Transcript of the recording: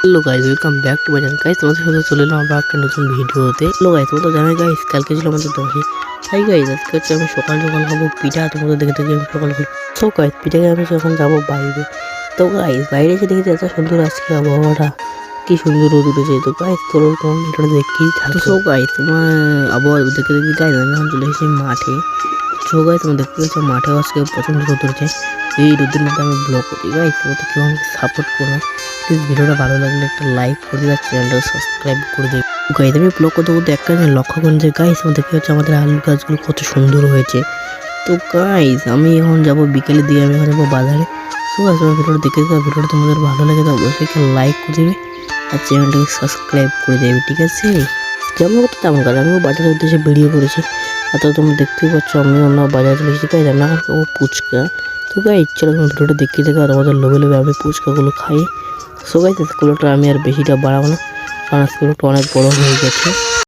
Hello guys, welcome back to my channel. Guys, তোমাদের সাথে চলে এলাম আবার একটা নতুন ভিডিওতে। হ্যালো গাইস, তোমরা তো জানোই গাইস, কালকে ছিল আমাদের দশে। তাই গাইস, আজকে হচ্ছে আমি সকাল সকাল খাবো পিঠা। তোমাদের দেখে দেখি আমি সকাল সকাল সো গাইস, পিঠাকে আমি যখন যাবো বাইরে, তো গাইস বাইরে এসে দেখি এত সুন্দর আজকে আবহাওয়াটা, কি সুন্দর রোদ উঠেছে। তো গাইস তোমরা তোমার ভিডিওটা দেখেই থাকো। সো গাইস, তোমার আবহাওয়া দেখে দেখি গাইস আমি এখন চলে এসেছি মাঠে। সো গাইস, তোমরা দেখতে পাচ্ছ মাঠে আজকে প্রচণ্ড রোদ উঠেছে। এই রোদের মধ্যে আমি ব্লগ করছি। গাইস তোমরা কেউ আমাকে সাপোর্ট করো, প্লিজ। ভিডিওটা ভালো লাগলে একটা লাইক করে দিবে, চ্যানেলটা সাবস্ক্রাইব করে দেবে। গাইস আমি ব্লগ করতে করতে একটা জিনিস লক্ষ্য করেন যে গাইস আমাদের কি হচ্ছে, আমাদের আলু গাছগুলো কত সুন্দর হয়েছে। তো গাইস আমি এখন যাবো বিকেলের দিকে, আমি এখন যাবো বাজারে। তো গাইস আমার ভিডিওটা দেখে দেবো, ভিডিওটা তোমাদের ভালো লাগে তো অবশ্যই একটা লাইক করে দেবে আর চ্যানেলটাকে সাবস্ক্রাইব করে দেবে, ঠিক আছে? যেমন করতে তেমন কাজ, আমিও বাজারের উদ্দেশ্যে বেরিয়ে পড়েছি। আর তো তোমরা দেখতেই পাচ্ছ আমি অন্য বাজারে চলে এসেছি। গাইস রান্না খাবো ফুচকা। তো গাইস চলো তোমার ভিডিওটা দেখতে দেখো, আর আমাদের লোভে লোভে আমি ফুচকাগুলো খাই। সো গাইস স্কুলটা আমি আর বেশিটা বাড়াবো না, কারণ স্কুলটা অনেক বড় হয়ে গেছে।